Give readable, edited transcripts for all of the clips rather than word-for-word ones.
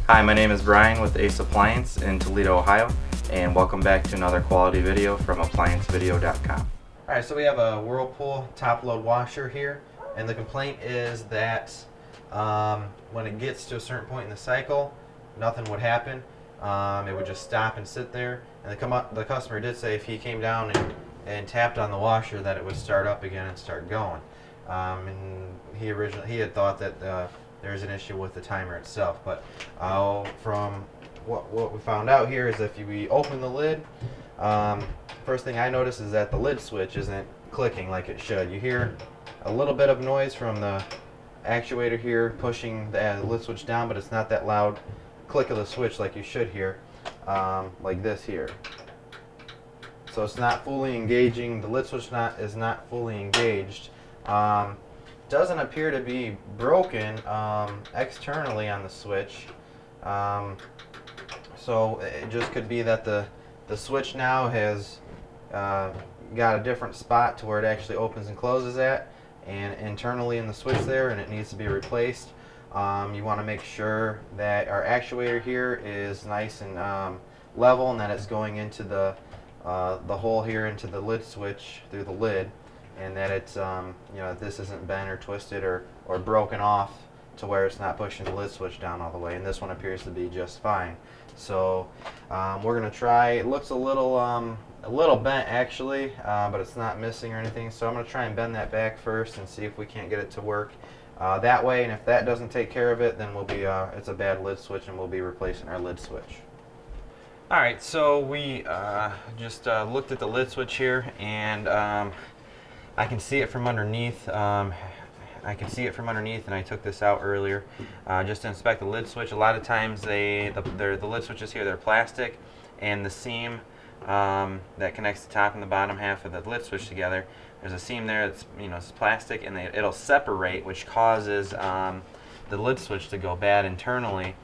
Hi, my name is Brian with Ace Appliance in Toledo, Ohio, and welcome back to another quality video from ApplianceVideo.com. Alright, so we have a Whirlpool top load washer here, and the complaint is that when it gets to a certain point in the cycle, nothing would happen. It would just stop and sit there, and the customer did say if he came down and tapped on the washer that it would start up again and start going. And he had thought that there's an issue with the timer itself, but from what we found out here is if we open the lid, first thing I notice is that the lid switch isn't clicking like it should. You hear a little bit of noise from the actuator here pushing the lid switch down, but it's not that loud click of the switch like you should hear, like this here. So it's not fully engaging. The lid switch is not fully engaged. Doesn't appear to be broken externally on the switch, so it just could be that the switch now has got a different spot to where it actually opens and closes at, and internally in the switch there, and it needs to be replaced. You want to make sure that our actuator here is nice and level, and that it's going into the hole here into the lid switch through the lid, and that it's this isn't bent or twisted or broken off to where it's not pushing the lid switch down all the way, and this one appears to be just fine. So we're gonna try. It looks a little bent actually, but it's not missing or anything, so I'm gonna try and bend that back first and see if we can't get it to work that way, and if that doesn't take care of it, then we'll be it's a bad lid switch and we'll be replacing our lid switch. Alright, so we just looked at the lid switch here, and I can see it from underneath. And I took this out earlier just to inspect the lid switch. A lot of times the lid switches here, they're plastic, and the seam that connects the top and the bottom half of the lid switch together, there's a seam there that's it's plastic, and it'll separate, which causes the lid switch to go bad internally.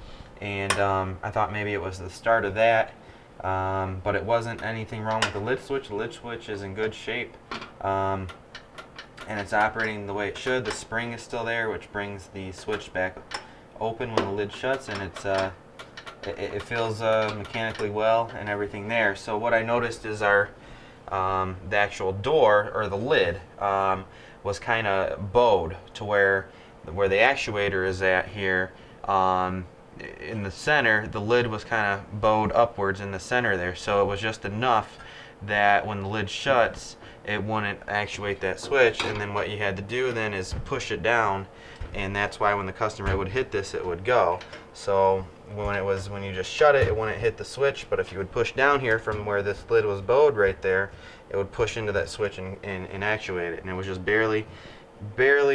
And I thought maybe it was the start of that, but it wasn't anything wrong with the lid switch. The lid switch is in good shape, and it's operating the way it should. The spring is still there, which brings the switch back open when the lid shuts, and it feels mechanically well and everything there. So what I noticed is the actual door, or the lid, was kind of bowed to where the actuator is at here. In the center, the lid was kind of bowed upwards in the center there, so it was just enough that when the lid shuts, it wouldn't actuate that switch, and then what you had to do then is push it down, and that's why when the customer would hit this, it would go. So when you just shut it, it wouldn't hit the switch, but if you would push down here from where this lid was bowed right there, it would push into that switch and actuate it, and it was just barely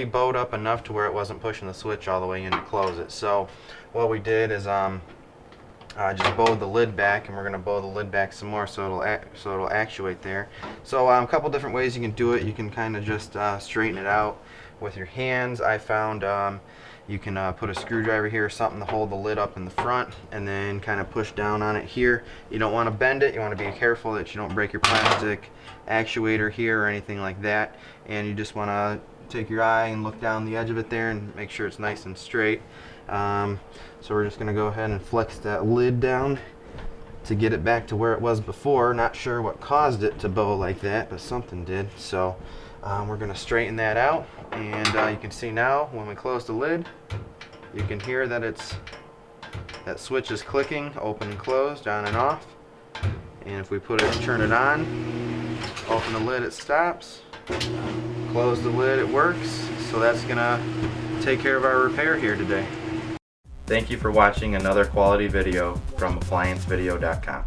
bowed up enough to where it wasn't pushing the switch all the way in to close it. So what we did is just bowed the lid back, and we're going to bow the lid back some more so it'll actuate there. So a couple different ways you can do it. You can kind of just straighten it out with your hands. I found you can put a screwdriver here or something to hold the lid up in the front, and then kind of push down on it here. You don't want to bend it. You want to be careful that you don't break your plastic actuator here or anything like that, and you just want to take your eye and look down the edge of it there and make sure it's nice and straight. So we're just going to go ahead and flex that lid down to get it back to where it was before. Not sure what caused it to bow like that, but something did. So we're going to straighten that out, and you can see now when we close the lid, you can hear that that switch is clicking, open and closed, on and off. And if we turn it on, open the lid, it stops. Close the lid, it works. So that's gonna take care of our repair here today. Thank you for watching another quality video from ApplianceVideo.com.